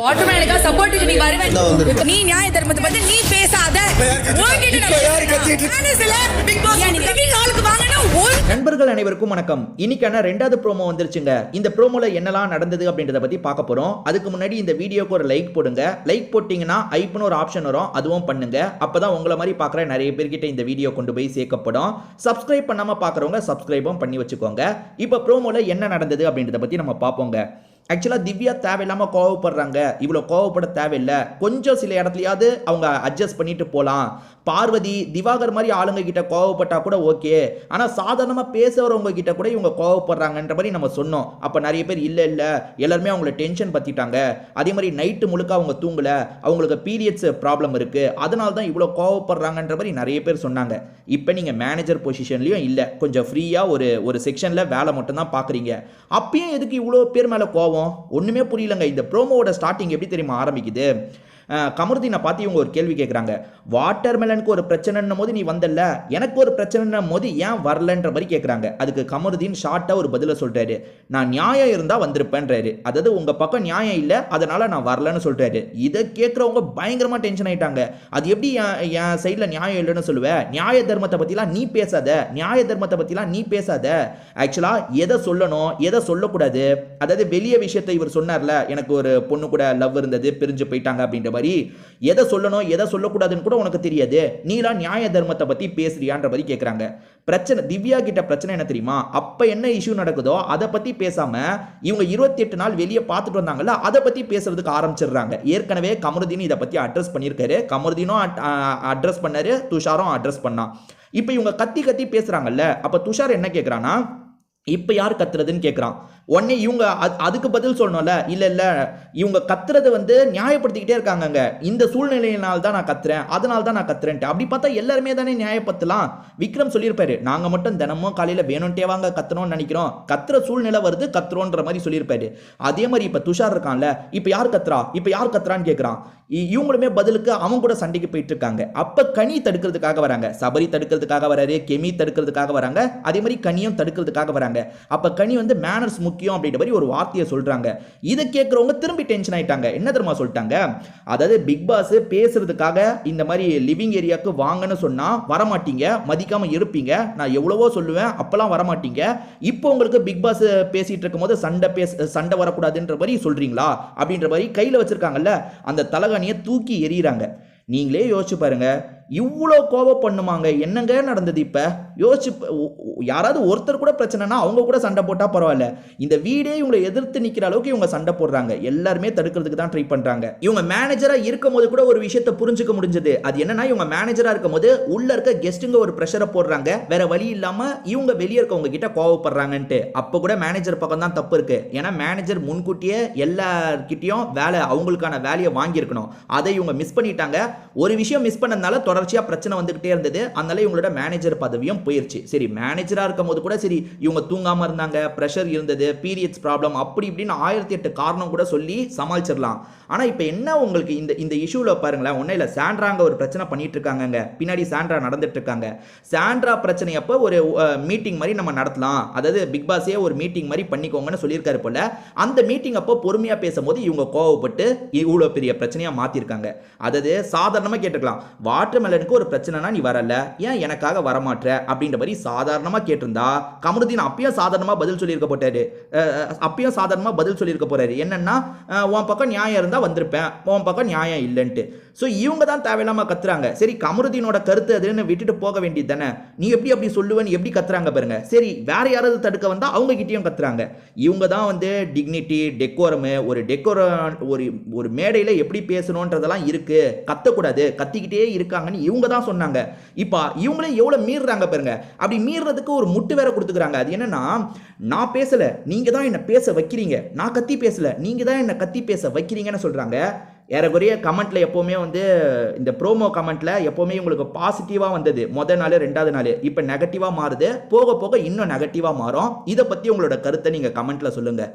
ஆட்டோமேட்டிக்கா சப்போர்ட்டுக்கு நீ வருவே. நீ நியாய தர்மத்தை பத்தி நீ பேசாத. நண்பர்கள் அனைவருக்கும் வணக்கம். இன்னைக்கான 2வது ப்ரோமோ வந்துருச்சுங்க. இந்த ப்ரோமோல என்னெல்லாம் நடந்தது அப்படின்றத பத்தி பார்க்க போறோம். அதுக்கு முன்னாடி இந்த வீடியோக்கு ஒரு லைக் போடுங்க. லைக் போட்டீங்கன்னா ஐப்னு ஒரு ஆப்ஷன் வரும், அதுவும் பண்ணுங்க. அப்பதான் உங்களை மாதிரி பார்க்குற நிறைய பேர்கிட்ட இந்த வீடியோ கொண்டு போய் சேர்க்கப்படும். சப்ஸ்கிரைப் பண்ணாம பார்க்குறவங்க சப்ஸ்கிரைபும் பண்ணி வச்சுக்கோங்க. இப்போ ப்ரோமோல என்ன நடந்தது அப்படின்றத பத்தி நம்ம பார்ப்போங்க. ஆக்சுவலாக திவ்யா தேவையில்லாமல் கோவப்படுறாங்க. இவ்வளோ கோவப்பட தேவையில்லை. கொஞ்சம் சில இடத்துலையாவது அவங்க அட்ஜஸ்ட் பண்ணிட்டு போகலாம். பார்வதி திவாகர் மாதிரி ஆளுங்க கிட்ட கோவப்பட்டா கூட ஓகே, ஆனால் சாதாரணமாக பேசுகிறவங்க கிட்ட கூட இவங்க கோவப்படுறாங்கன்ற மாதிரி நம்ம சொன்னோம். அப்போ நிறைய பேர் இல்லை எல்லாருமே அவங்கள டென்ஷன் பற்றிட்டாங்க. அதே மாதிரி நைட்டு முழுக்க அவங்க தூங்கலை, அவங்களுக்கு பீரியட்ஸ் ப்ராப்ளம் இருக்குது, அதனால தான் இவ்வளோ கோவப்படுறாங்கன்ற மாதிரி நிறைய பேர் சொன்னாங்க. இப்போ நீங்கள் மேனேஜர் பொசிஷன்லையும் இல்லை, கொஞ்சம் ஃப்ரீயாக ஒரு செக்ஷனில் வேலை மட்டும்தான் பார்க்குறீங்க. அப்பயும் எதுக்கு இவ்வளோ பேர் மேலே கோவம்? ஒண்ணுமே புரியலங்க. இந்த ப்ரோமோவோட ஸ்டார்டிங் எப்படி தெரியுமா ஆரம்பிக்குது? கமருதீனை பார்த்து இவங்க ஒரு கேள்வி கேட்குறாங்க. வாட்டர் மெலனுக்கு ஒரு பிரச்சனைன்னும் போது நீ வந்தல்ல, எனக்கு ஒரு பிரச்சனைன்னும் போது ஏன் வரலன்ற மாதிரி கேட்குறாங்க. அதுக்கு கமருதீன் ஷார்ட்டாக ஒரு பதிலை சொல்றாரு. நான் நியாயம் இருந்தால் வந்திருப்பேன்றாரு. அதாவது உங்க பக்கம் நியாயம் இல்லை, அதனால நான் வரலன்னு சொல்றாரு. இதை கேட்குறவங்க பயங்கரமா டென்ஷன் ஆயிட்டாங்க. அது எப்படி என் சைடில் நியாயம் இல்லைன்னு சொல்லுவேன்? நியாய தர்மத்தை பற்றிலாம் நீ பேசாத, நியாய தர்மத்தை பற்றிலாம் நீ பேசாத. ஆக்சுவலாக எதை சொல்லணும் எதை சொல்லக்கூடாது, அதாவது வெளிய விஷயத்தை இவர் சொன்னார்ல, எனக்கு ஒரு பொண்ணு கூட லவ் இருந்தது, பிரிஞ்சு போயிட்டாங்க அப்படின்ற மாதிரி எதை சொல்லணும் எதை சொல்லக்கூடாதுன்னு கூட உனக்கு தெரியாது, நீலாம் நியாய தர்மத்தை பத்தி பேசுறியான்ற மாதிரி கேட்குறாங்க. பிரச்சனை திவ்யா கிட்ட பிரச்சனை என்ன தெரியுமா? அப்ப என்ன இஷ்யூ நடக்குதோ அதை பத்தி பேசாம இவங்க 28 நாள் வெளியே பார்த்துட்டு வந்தாங்கல்ல, அதை பத்தி பேசுறதுக்கு ஆரம்பிச்சிடுறாங்க. ஏற்கனவே கமருதீன் இதை பத்தி அட்ரஸ் பண்ணியிருக்காரு. கமருதீனும் அட்ரஸ் பண்ணாரு, துஷாரும் அட்ரஸ் பண்ணா. இப்போ இவங்க கத்தி கத்தி பேசுறாங்கல்ல, அப்ப துஷார் என்ன கேட்குறான்னா, இப்போ யார் கத்துறதுன்னு கேட்குறான். உடனே இவங்க அதுக்கு பதில் சொல்லணும்ல, இல்லை இவங்க கத்துறது நியாயப்படுத்திக்கிட்டே இருக்காங்க. இந்த சூழ்நிலையினால் தான் நான் கத்துறேன், அதனால தான் நான் கத்துறேன்ட்டு. அப்படி பார்த்தா எல்லாருமே தானே நியாயப்படுத்தலாம். விக்ரம் சொல்லியிருப்பாரு, நாங்கள் மட்டும் தினமும் காலையில் வேணும்ட்டே வாங்க கத்தணும்னு நினைக்கிறோம், கத்துற சூழ்நிலை வருது கத்துறோன்ற மாதிரி சொல்லியிருப்பாரு. அதே மாதிரி இப்போ துஷார் இருக்கான்ல, இப்போ யார் கத்துறான்னு கேட்குறான். இவங்களுமே பதிலுக்கு அவங்க கூட சண்டைக்கு போயிட்டு இருக்காங்க. அப்போ கனி தடுக்கிறதுக்காக வராங்க, சபரி தடுக்கிறதுக்காக வராரு, கெமி தடுக்கிறதுக்காக வராங்க, அதே மாதிரி கனியும் தடுக்கிறதுக்காக வராங்க. அப்ப கனி மேனர்ஸ் முக்கியம் அப்படின்ற மாதிரி ஒரு வார்த்தையை சொல்றாங்க. இதை கேட்கிறவங்க திரும்பி டென்ஷன் ஆயிட்டாங்க. என்ன தெரியுமா சொல்லிட்டாங்க? அதாவது பிக் பாஸ் பேசுறதுக்காக இந்த மாதிரி லிவிங் ஏரியாவுக்கு வாங்கன்னு சொன்னா வரமாட்டீங்க, மதிக்காம இருப்பீங்க. நான் எவ்வளவோ சொல்லுவேன், அப்பெல்லாம் வரமாட்டீங்க. இப்போ உங்களுக்கு பிக் பாஸ் பேசிட்டு இருக்கும் போது சண்டை வரக்கூடாதுன்ற மாதிரி சொல்றீங்களா அப்படின்ற மாதிரி கையில வச்சிருக்காங்கல்ல அந்த தலகாணியை தூக்கி எறிகிறாங்க. நீங்களே யோசிச்சு பாருங்க, இவ்வளோ கோபம் பண்ணுமாங்க? என்னங்க நடந்தது? இப்போ யோசிச்சு, யாராவது ஒருத்தர் கூட பிரச்சனைனா அவங்க கூட சண்டை போட்டால் பரவாயில்ல, இந்த வீடே இவங்களை எதிர்த்து நிற்கிற அளவுக்கு இவங்க சண்டை போடுறாங்க. எல்லாருமே தடுக்கிறதுக்கு தான் ட்ரை பண்ணுறாங்க. இவங்க மேனேஜராக இருக்கும் போது கூட ஒரு விஷயத்தை புரிஞ்சுக்க முடிஞ்சது. அது என்னன்னா, இவங்க மேனேஜராக இருக்கும் போது உள்ள இருக்க கெஸ்ட்டுங்க ஒரு ப்ரெஷரை போடுறாங்க, வேற வழி இல்லாமல் இவங்க வெளியே இருக்கவங்க கிட்ட கோவப்படுறாங்கன்ட்டு. அப்போ கூட மேனேஜர் பக்கம் தான் தப்பு இருக்கு. ஏன்னா மேனேஜர் முன்கூட்டியே எல்லார்கிட்டையும் அவங்களுக்கான வேலையை வாங்கியிருக்கணும். அதை இவங்க மிஸ் பண்ணிட்டாங்க. ஒரு விஷயம் மிஸ் பண்ணதுனால தொடர்ச்சியா பிரச்சனை வந்துகிட்டே இருந்தது. அதனால இவங்களோட மேனேஜர் பதவியும் போயிருச்சு. சரி, மேனேஜரா இருக்கும் போது கூட சரி இவங்க தூங்காம இருந்தாங்க, பிரஷர் இருந்தது, பீரியட்ஸ் ப்ராப்ளம், அப்படி இப்படின்னு 1008 காரணம் கூட சொல்லி சமாளிச்சிடலாம். ஆனா இப்போ என்ன உங்களுக்கு இந்த இஷ்யூல பாருங்களேன், ஒன்னும் இல்லை, சாண்ட்ராங்க ஒரு பிரச்சனை பண்ணிட்டு இருக்காங்க, பின்னாடி சாண்ட்ரா நடந்துட்டு இருக்காங்க. சாண்ட்ரா பிரச்சனை அப்போ ஒரு மீட்டிங் மாதிரி நம்ம நடத்தலாம், அதாவது பிக் பாஸே ஒரு மீட்டிங் மாதிரி பண்ணிக்கோங்கன்னு சொல்லியிருக்காரு போல. அந்த மீட்டிங் அப்போ பொறுமையா பேசும்போது இவங்க கோவப்பட்டு இவ்வளோ பெரிய பிரச்சனையா மாத்திருக்காங்க. அதாவது சாதாரணமா கேட்டுக்கலாம், வாட்டர் மெலனுக்கு ஒரு பிரச்சனைனா நீ வரல, ஏன் எனக்காக வரமாட்ற அப்படின்ற மாதிரி சாதாரணமா கேட்டிருந்தா கமருதீன் அப்பயும் சாதாரணமா பதில் சொல்லியிருக்க போறாரு. என்னன்னா, உன் பக்கம் நியாயம் இருந்தா வந்திருப்பேன், உன் பக்கம் நியாயம் இல்லைன்ட்டு. ஸோ இவங்க தான் தேவையில்லாம கத்துறாங்க. சரி, கமருதீனோட கருத்து அதுன்னு விட்டுட்டு போக வேண்டியது தானே. நீ எப்படி சொல்லுவேன்னு எப்படி கத்துறாங்க பாருங்க. சரி, வேற யாராவது தடுக்க வந்தா அவங்க கிட்டயும் கத்துறாங்க. இவங்க தான் டிக்னிட்டி, டெக்கோரம், ஒரு மேடையில் எப்படி பேசணுன்றதெல்லாம் இருக்கு, கத்தக்கூடாது, கத்திக்கிட்டே இருக்காங்கன்னு இவங்க தான் சொன்னாங்க. இப்போ இவங்களே எவ்வளவு மீறுறாங்க பாருங்க. அப்படி மீறதுக்கு ஒரு முட்டு வேற கொடுத்துக்கிறாங்க. அது என்னன்னா, நான் பேசல, நீங்க தான் என்ன பேச வைக்கிறீங்க, நான் கத்தி பேசல, நீங்க தான் என்ன கத்தி பேச வைக்கிறீங்கன்னு சொல்றாங்க. ஏறக்குறைய கமெண்ட்ல எப்பவுமே இந்த ப்ரோமோ கமெண்ட்ல எப்பவுமே உங்களுக்கு பாசிட்டிவா வந்தது முதல் நாள் 2வது நாள், இப்போ நெகட்டிவா மாறுது, போக போக இன்னும் நெகட்டிவா மாறும். இதை பத்தி உங்களோட கருத்தை நீங்க கமெண்ட்ல சொல்லுங்க.